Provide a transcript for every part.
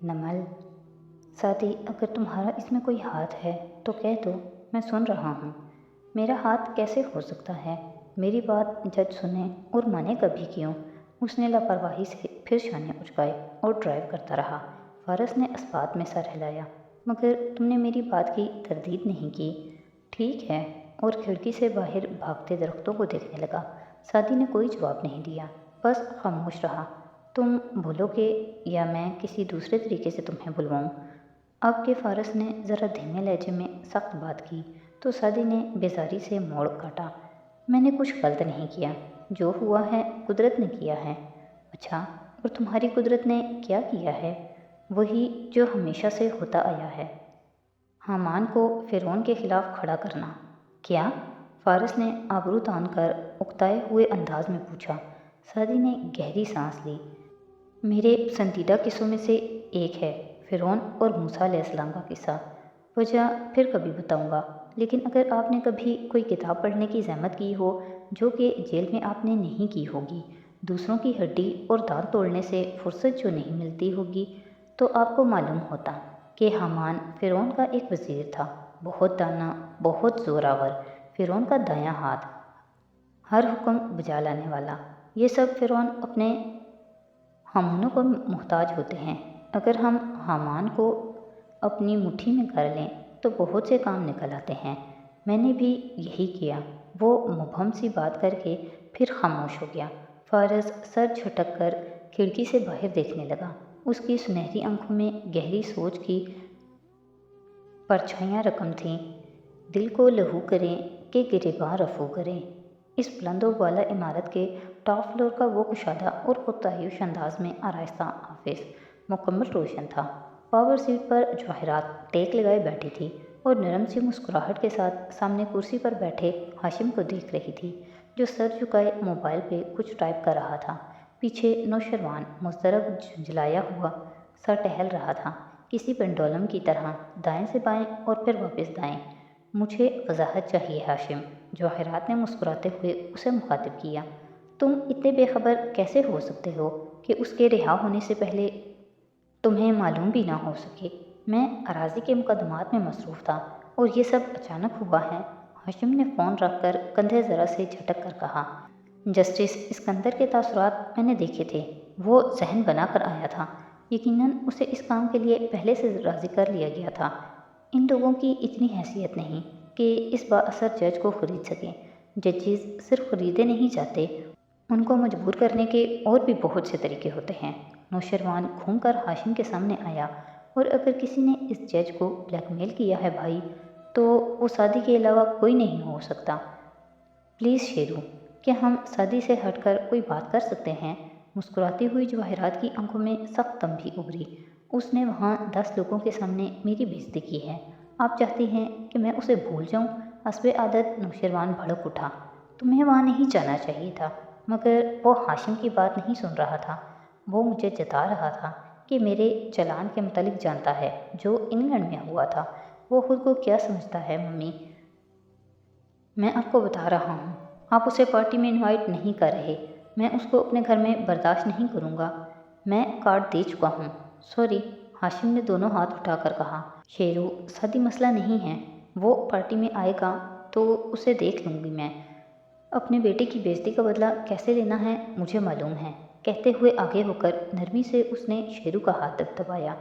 नमल, साथी अगर तुम्हारा इसमें कोई हाथ है तो कह दो, मैं सुन रहा हूँ। मेरा हाथ कैसे हो सकता है? मेरी बात जज सुने और माने कभी क्यों? उसने लापरवाही से फिर शाने उचकाए और ड्राइव करता रहा। फारस ने इस्पात में सर हिलाया। मगर तुमने मेरी बात की तरदीद नहीं की। ठीक है, और खिड़की से बाहर भागते दरख्तों को देखने लगा। सादी ने कोई जवाब नहीं दिया, बस खामोश रहा। तुम भूलोगे या मैं किसी दूसरे तरीके से तुम्हें बुलवाऊँ? अब के फारस ने ज़रा धीमे लहजे में सख्त बात की तो सादी ने बेजारी से मोड़ काटा। मैंने कुछ गलत नहीं किया, जो हुआ है कुदरत ने किया है। अच्छा, और तुम्हारी कुदरत ने क्या किया है? वही जो हमेशा से होता आया है, हामान को फ़िरौन के खिलाफ खड़ा करना। क्या? फारस ने आबरू तान कर उकताए हुए अंदाज में पूछा। सादी ने गहरी सांस ली। मेरे पसंदीदा किस्सों में से एक है फ़िरौन और मूसा अलैहिस्सलाम का किस्सा। वजह फिर कभी बताऊंगा, लेकिन अगर आपने कभी कोई किताब पढ़ने की ज़हमत की हो जो कि जेल में आपने नहीं की होगी, दूसरों की हड्डी और दांत तोड़ने से फुर्सत जो नहीं मिलती होगी, तो आपको मालूम होता कि हामान फ़िरौन का एक वज़ीर था, बहुत दाना, बहुत ज़ोरावर, फ़िरौन का दायां हाथ, हर हुक्म बजा लाने वाला। ये सब फ़िरौन अपने हामानों को मोहताज होते हैं। अगर हम हामान को अपनी मुट्ठी में कर लें तो बहुत से काम निकल आते हैं। मैंने भी यही किया। वो मुबहम सी बात करके फिर खामोश हो गया। फारस सर झटक कर खिड़की से बाहर देखने लगा। उसकी सुनहरी आंखों में गहरी सोच की परछाइयाँ रकम थीं। दिल को लहू करें कि गिरेबान रफू करें। इस बुलंद व बाला इमारत के टॉप फ्लोर का वो कुशादा और पुरतायुश अंदाज में आरास्ता ऑफिस मुकम्मल रोशन था। पावर सीट पर जवाहरात टेक लगाए बैठी थी और नरम सी मुस्कुराहट के साथ सामने कुर्सी पर बैठे हाशिम को देख रही थी, जो सर झुकाए मोबाइल पे कुछ टाइप कर रहा था। पीछे नौशरवान मुस्तरब झुंझलाया हुआ सा टहल रहा था, किसी पेंडुलम की तरह दाएं से बाएं और फिर वापस दाएं। मुझे वजाहत चाहिए हाशिम, जवाहरात ने मुस्कुराते हुए उसे मुखातिब किया। तुम इतने बेखबर कैसे हो सकते हो कि उसके रिहा होने से पहले तुम्हें मालूम भी ना हो सके? मैं अराजी के मुकदमात में मसरूफ़ था और ये सब अचानक हुआ है। हाशिम ने फ़ोन रख कर कंधे ज़रा से झटक कर कहा। जस्टिस इस्कंदर के तासुरात मैंने देखे थे। वो जहन बना कर आया था। यकीनन उसे इस काम के लिए पहले से राज़ी कर लिया गया था। इन लोगों की इतनी हैसियत नहीं कि इस बाअसर जज को ख़रीद सकें। जजेस सिर्फ ख़रीदे नहीं जाते, उनको मजबूर करने के और भी बहुत से तरीके होते हैं। नौशरवान घूम कर हाशिम के सामने आया। और अगर किसी ने इस जज को ब्लैकमेल किया है भाई, तो वो सादी के अलावा कोई नहीं हो सकता। प्लीज़ शेरू, क्या हम सादी से हटकर कोई बात कर सकते हैं? मुस्कुराती हुई जवाहरात की आंखों में सख्त तंबी उभरी। उसने वहाँ 10 लोगों के सामने मेरी बेइज्जती की है। आप चाहती हैं कि मैं उसे भूल जाऊँ? हस्बे आदत नौशरवान भड़क उठा। तुम्हें वहाँ नहीं जाना चाहिए था। मगर वो हाशिम की बात नहीं सुन रहा था। वो मुझे जता रहा था कि मेरे चलान के मुतालिक जानता है जो इंग्लैंड में हुआ था। वो खुद को क्या समझता है मम्मी? मैं आपको बता रहा हूँ, आप उसे पार्टी में इनवाइट नहीं कर रहे। मैं उसको अपने घर में बर्दाश्त नहीं करूँगा। मैं कार्ड दे चुका हूँ। सॉरी, हाशिम ने दोनों हाथ उठाकर कहा। शेरू, शादी मसला नहीं है। वो पार्टी में आएगा तो उसे देख लूँगी मैं। अपने बेटे की बेइज्जती का बदला कैसे लेना है मुझे मालूम है। कहते हुए आगे होकर नरमी से उसने शेरू का हाथ दबाया।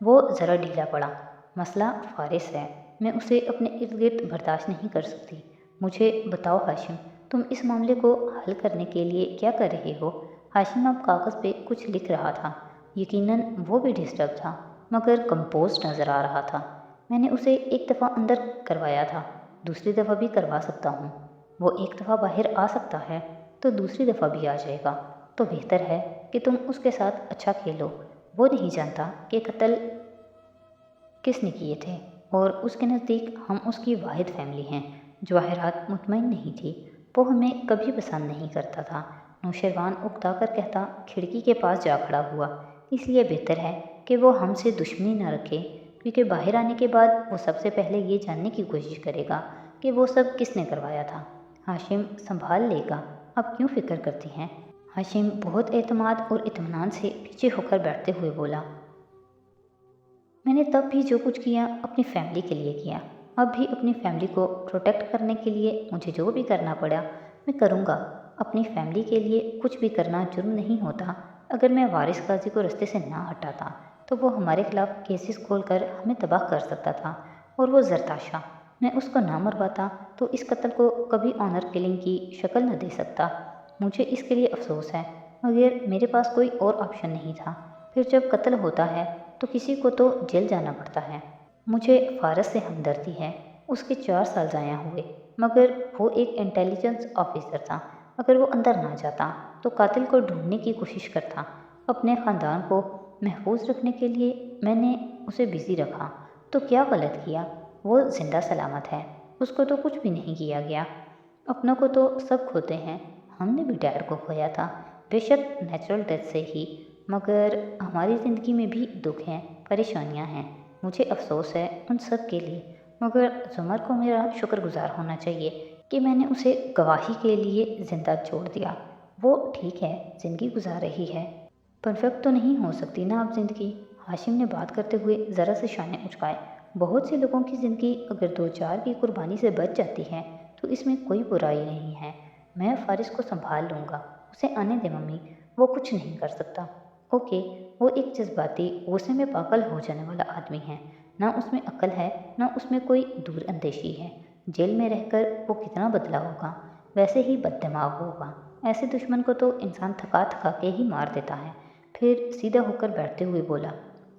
वो ज़रा ढीला पड़ा। मसला फारिस है, मैं उसे अपने इर्द गिर्द बर्दाश्त नहीं कर सकती। मुझे बताओ हाशिम, तुम इस मामले को हल करने के लिए क्या कर रहे हो? हाशिम अब कागज़ पे कुछ लिख रहा था। यकीनन वो भी डिस्टर्ब था, मगर कंपोज नज़र आ रहा था। मैंने उसे एक दफ़ा अंदर करवाया था, दूसरी दफ़ा भी करवा सकता हूँ। वो एक दफ़ा बाहर आ सकता है तो दूसरी दफ़ा भी आ जाएगा। तो बेहतर है कि तुम उसके साथ अच्छा खेलो। वो नहीं जानता कि कत्ल किसने किए थे और उसके नज़दीक हम उसकी वाहिद फैमिली हैं। जवाहरात मुतमईन नहीं थी। वो हमें कभी पसंद नहीं करता था। नौशरवान उकता कर कहता खिड़की के पास जा खड़ा हुआ। इसलिए बेहतर है कि वो हमसे दुश्मनी न रखे, क्योंकि बाहर आने के बाद वो सबसे पहले ये जानने की कोशिश करेगा कि वो सब किसने करवाया था। हाशिम संभाल लेगा, अब क्यों फ़िक्र करती हैं? हाशिम बहुत एतमाद और इत्मीनान से पीछे होकर बैठते हुए बोला। मैंने तब भी जो कुछ किया अपनी फैमिली के लिए किया, अब भी अपनी फैमिली को प्रोटेक्ट करने के लिए मुझे जो भी करना पड़ा मैं करूँगा। अपनी फैमिली के लिए कुछ भी करना जुर्म नहीं होता। अगर मैं वारिस काजी को रास्ते से ना हटाता तो वो हमारे खिलाफ केसेस खोलकर हमें तबाह कर सकता था। और वो जरताशा, मैं उसको ना मरवाता तो इस कत्ल को कभी ऑनर किलिंग की शक्ल न दे सकता। मुझे इसके लिए अफसोस है, मगर मेरे पास कोई और ऑप्शन नहीं था। फिर जब कत्ल होता है तो किसी को तो जेल जाना पड़ता है। मुझे फारस से हमदर्दी है, उसके 4 साल ज़ाया हुए, मगर वो एक इंटेलिजेंस ऑफिसर था। अगर वो अंदर ना जाता तो कातिल को ढूंढने की कोशिश करता। अपने ख़ानदान को महफूज रखने के लिए मैंने उसे बिज़ी रखा। तो क्या गलत किया? वो जिंदा सलामत है, उसको तो कुछ भी नहीं किया गया। अपनों को तो सब खोते हैं, हमने भी डैड को खोया था, बेशक नेचुरल डेथ से ही, मगर हमारी ज़िंदगी में भी दुख हैं, परेशानियां हैं। मुझे अफसोस है उन सब के लिए, मगर जुमर को मेरा शुक्रगुजार होना चाहिए कि मैंने उसे गवाही के लिए ज़िंदा छोड़ दिया। वो ठीक है, ज़िंदगी गुजार रही है। परफेक्ट तो नहीं हो सकती ना अब ज़िंदगी। हाशिम ने बात करते हुए ज़रा से शाने उचकाए। बहुत से लोगों की ज़िंदगी अगर 2-4 की कुर्बानी से बच जाती है तो इसमें कोई बुराई नहीं है। मैं फारिस को संभाल लूँगा, उसे आने दे मम्मी, वो कुछ नहीं कर सकता। ओके, वो एक जज्बाती गुस्से में पागल हो जाने वाला आदमी है। ना उसमें अक्ल है, ना उसमें कोई दूर अंदेशी है। जेल में रहकर वो कितना बदला होगा, वैसे ही बददिमाग होगा। ऐसे दुश्मन को तो इंसान थका थका के ही मार देता है। फिर सीधा होकर बैठते हुए बोला,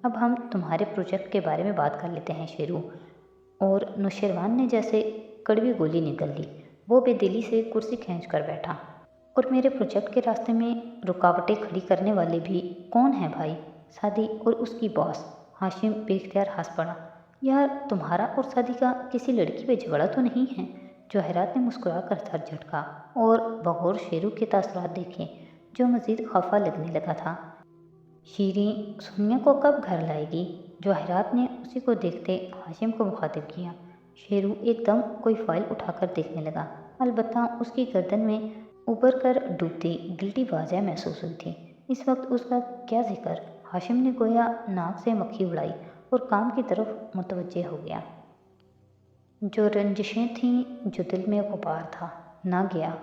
अब हम तुम्हारे प्रोजेक्ट के बारे में बात कर लेते हैं शेरू। और नुशरवान ने जैसे कड़वी गोली निकल ली। वो बेदिली से कुर्सी खींच कर बैठा। और मेरे प्रोजेक्ट के रास्ते में रुकावटें खड़ी करने वाले भी कौन है भाई? सादी और उसकी बॉस। हाशिम बेख्तियार हंस पड़ा। यार, तुम्हारा और सादी का किसी लड़की पे झगड़ा तो नहीं है? जवाहरात ने मुस्कुरा कर सर झटका और बगौर शेरू के तासुरात देखे, जो मज़ीद खफा लगने लगा था। शीरीं सोनिया को कब घर लाएगी? जवाहरात ने उसी को देखते हाशिम को मुखातिब किया। शेरू एकदम कोई फाइल उठाकर देखने लगा। अलबत्ता उसकी गर्दन में उबर कर डूबती गिल्टी वाज़ह महसूस हुई थी। इस वक्त उसका क्या जिक्र? हाशिम ने गोया नाक से मक्खी उड़ाई और काम की तरफ मुतवज्जे हो गया। जो रंजिशें थीं, जो दिल में गुबार था, ना गया।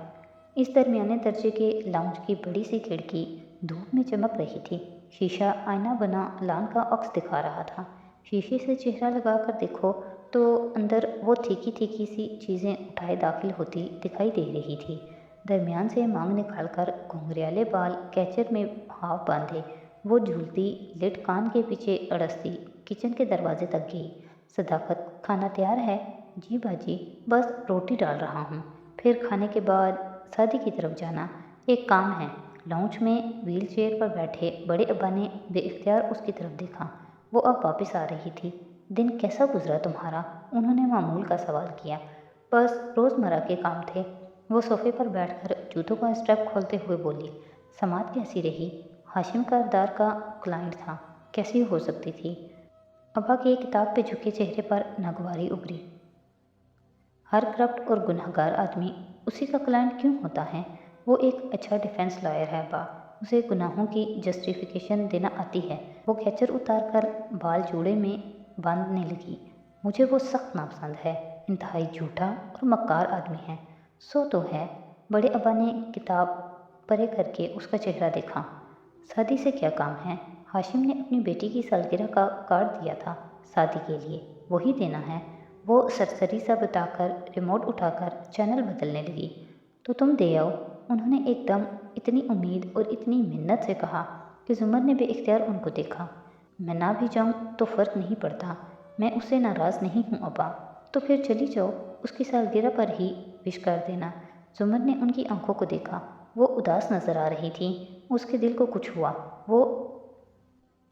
इस दरमियाने दर्जे के लाउंज की बड़ी सी खिड़की धूप में चमक रही थी। शीशा आईना बना लान का अक्स दिखा रहा था। शीशे से चेहरा लगाकर देखो तो अंदर वो थीकी थीकी सी चीज़ें उठाए दाखिल होती दिखाई दे रही थी। दरमियान से मांग निकालकर घुंघरियाले बाल कैचर में हाफ बांधे वो झूलती लिट कान के पीछे अड़सती किचन के दरवाजे तक गई। सदाकत, खाना तैयार है? जी बाजी, बस रोटी डाल रहा हूँ। फिर खाने के बाद शादी की तरफ जाना, एक काम है। लाउंज में व्हील चेयर पर बैठे बड़े अब्बा ने बेइख्तियार उसकी तरफ देखा। वो अब वापस आ रही थी। दिन कैसा गुजरा तुम्हारा? उन्होंने मामूल का सवाल किया। बस रोज़मर्रा के काम थे। वो सोफे पर बैठकर जूतों का स्ट्रैप खोलते हुए बोली। समात कैसी रही? हाशिम करदार का क्लाइंट था, कैसी हो सकती थी? अब्बा के किताब पे झुके चेहरे पर नागवारी उभरी। हर करप्ट और गुनहगार आदमी उसी का क्लाइंट क्यों होता है? वो एक अच्छा डिफेंस लॉयर है बा, उसे गुनाहों की जस्टिफिकेशन देना आती है। वो कैचर उतार कर बाल जूड़े में बांधने लगी। मुझे वो सख्त नापसंद है, इंतहाई झूठा और मक्कार आदमी है। सो तो है। बड़े अब्बा ने किताब परे करके उसका चेहरा देखा। शादी से क्या काम है? हाशिम ने अपनी बेटी की सालगिरह का कार्ड दिया था शादी के लिए, वही देना है। वो सरसरी सा बताकर रिमोट उठाकर चैनल बदलने लगी। तो तुम दे आओ, उन्होंने एकदम इतनी उम्मीद और इतनी मिन्नत से कहा कि जुमर ने बेइख्तियार उनको देखा। मैं ना भी जाऊं तो फ़र्क नहीं पड़ता, मैं उससे नाराज़ नहीं हूँ अब्बा। तो फिर चली जाओ, उसकी सालगिरह पर ही विश कर देना। जुमर ने उनकी आंखों को देखा, वो उदास नज़र आ रही थी। उसके दिल को कुछ हुआ। वो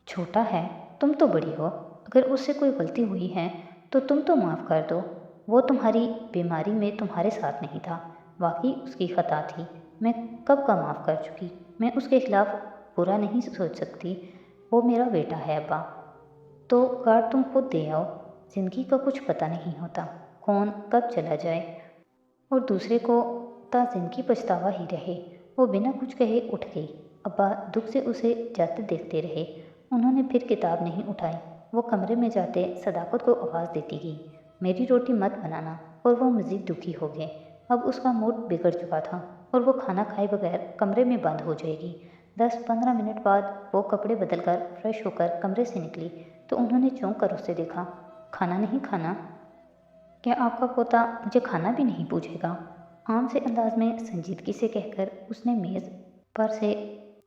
छोटा है, तुम तो बड़ी हो, अगर उससे कोई गलती हुई है तो तुम तो माफ़ कर दो। वो तुम्हारी बीमारी में तुम्हारे साथ नहीं था, वाकई उसकी ख़ता थी। मैं कब का माफ़ कर चुकी, मैं उसके खिलाफ बुरा नहीं सोच सकती। वो मेरा बेटा है अब्बा। तो कार्ड तुम खुद दे आओ। ज़िंदगी का कुछ पता नहीं होता, कौन कब चला जाए और दूसरे को ता ज़िंदगी पछतावा ही रहे। वो बिना कुछ कहे उठ गई। अब्बा दुख से उसे जाते देखते रहे। उन्होंने फिर किताब नहीं उठाई। वो कमरे में जाते सदाकत को आवाज़ देती गई, मेरी रोटी मत बनाना, और वो मज़ीद दुखी हो गए। अब उसका मूड बिगड़ चुका था और वो खाना खाए बगैर कमरे में बंद हो जाएगी। 10-15 मिनट बाद वो कपड़े बदलकर फ्रेश होकर कमरे से निकली तो उन्होंने चौंक कर उसे देखा। खाना नहीं खाना? क्या आपका पोता मुझे खाना भी नहीं पूछेगा? आम से अंदाज में संजीदगी से कहकर उसने मेज़ पर से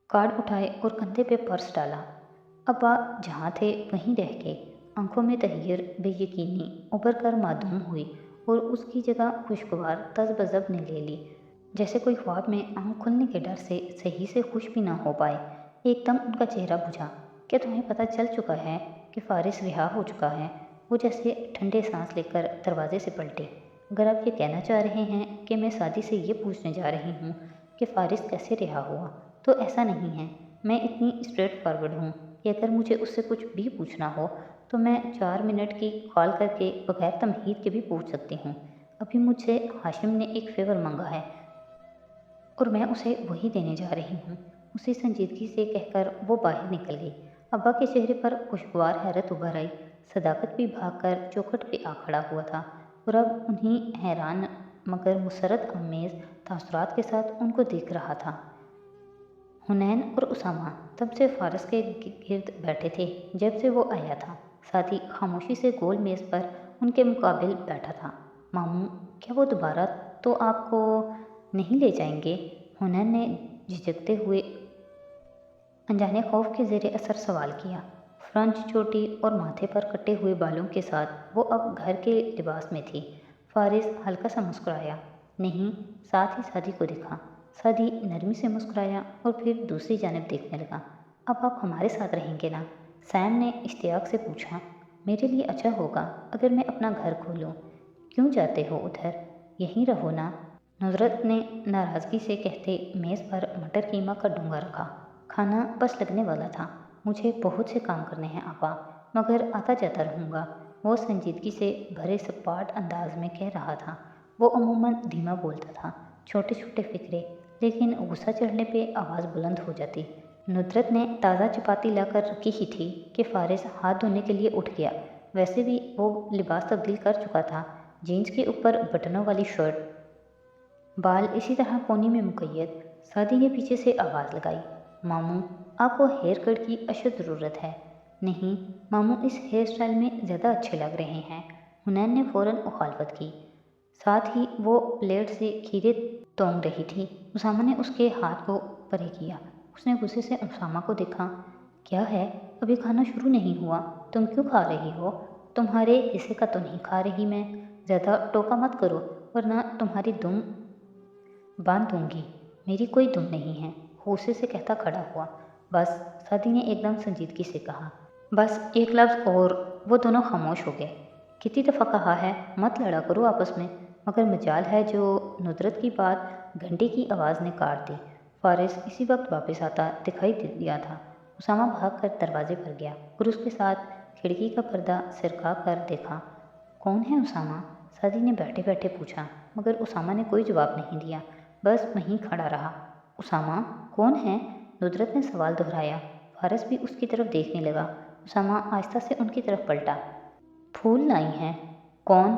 कार्ड उठाए और कंधे पे पर्स डाला। अब्बा जहाँ थे वहीं रह गए। आंखों में तहैयर बेयकीनी उभर कर मासूम हुई और उसकी जगह खुशगवार तज़बज़ब ने ले ली, जैसे कोई ख्वाब में आँख खुलने के डर से सही से खुश भी ना हो पाए। एकदम उनका चेहरा बुझा। क्या तुम्हें पता चल चुका है कि फारिस रिहा हो चुका है? वो जैसे ठंडे सांस लेकर दरवाजे से पलटे। अगर आप ये कहना चाह रहे हैं कि मैं शादी से ये पूछने जा रही हूँ कि फारिस कैसे रिहा हुआ, तो ऐसा नहीं है। मैं इतनी स्ट्रेट फॉरवर्ड हूँ कि अगर मुझे उससे कुछ भी पूछना हो तो मैं 4 मिनट की कॉल करके बगैर तमहीद के भी पूछ सकती हूँ। अभी मुझसे हाशिम ने एक फेवर मांगा है और मैं उसे वही देने जा रही हूँ। उसी संजीदगी से कहकर वो बाहर निकल गई। अब्बा के चेहरे पर खुशगवार हैरत उभर आई। सदाकत भी भागकर चौखट पे आ खड़ा हुआ था और अब उन्हीं हैरान मगर मुसरत अमेज़ तासुरात के साथ उनको देख रहा था। हुनैन और उसामा तब से फारस के गिर्द बैठे थे जब से वो आया था। साथ ही खामोशी से गोल मेज़ पर उनके मुकाबिल बैठा था। मामू, क्या वो दोबारा तो आपको नहीं ले जाएंगे? हुनैन ने झिझकते हुए अनजाने खौफ के ज़ेरे असर सवाल किया। फ्रंच चोटी और माथे पर कटे हुए बालों के साथ वो अब घर के लिबास में थी। फारिस हल्का सा मुस्कुराया। नहीं, साथ ही सादी को देखा। सादी नरमी से मुस्कुराया और फिर दूसरी जानिब देखने लगा। अब आप हमारे साथ रहेंगे ना? सैम ने इश्तियाक से पूछा। मेरे लिए अच्छा होगा अगर मैं अपना घर खोलूँ। क्यों जाते हो उधर? यहीं रहो ना। नुसरत ने नाराज़गी से कहते मेज़ पर मटर कीमा का डूंगा रखा। खाना बस लगने वाला था। मुझे बहुत से काम करने हैं आपा, मगर आता जाता रहूँगा। वो संजीदगी से भरे सपाट अंदाज में कह रहा था। वो अमूमन धीमा बोलता था, छोटे छोटे फिक्रे, लेकिन गुस्सा चढ़ने पे आवाज़ बुलंद हो जाती। नुसरत ने ताज़ा चपाती लाकर रखी ही थी कि फारिस हाथ धोने के लिए उठ गया। वैसे भी वो लिबास तब्दील कर चुका था। जीन्स के ऊपर बटनों वाली शर्ट, बाल इसी तरह कोनी में मुकैयद। सादी ने पीछे से आवाज़ लगाई, मामू, आपको हेयर कट की अशद ज़रूरत है। नहीं मामू, इस हेयर स्टाइल में ज़्यादा अच्छे लग रहे हैं। हुनैन ने फ़ौरन मुखालफत की। साथ ही वो प्लेट से खीरे तोड़ रही थी। उसामा ने उसके हाथ को परे किया। उसने गुस्से से उसामा को देखा। क्या है, अभी खाना शुरू नहीं हुआ, तुम क्यों खा रही हो? तुम्हारे हिस्से का तो नहीं खा रही मैं। ज़्यादा टोका मत करो वरना तुम्हारी दुम बांध दूंगी। मेरी कोई दुम नहीं है, गुस्से से कहता खड़ा हुआ। बस, सादी ने एकदम संजीदगी से कहा। बस एक लफ्ज़ और। वो दोनों खामोश हो गए। कितनी दफ़ा कहा है मत लड़ा करो आपस में, मगर मजाल है जो नुसरत की बात घंटे की आवाज़ ने काट दी। फारिस इसी वक्त वापस आता दिखाई दिया था। उसामा भाग कर दरवाजे पर गया और उसके साथ खिड़की का पर्दा सिरका कर देखा। कौन है उसामा? सादी ने बैठे बैठे पूछा, मगर उसामा ने कोई जवाब नहीं दिया, बस वहीं खड़ा रहा। उसामा कौन है? नुसरत ने सवाल दोहराया। फारिस भी उसकी तरफ देखने लगा। उसामा आहिस्ता से उनकी तरफ पलटा। फूल लाई हैं। कौन?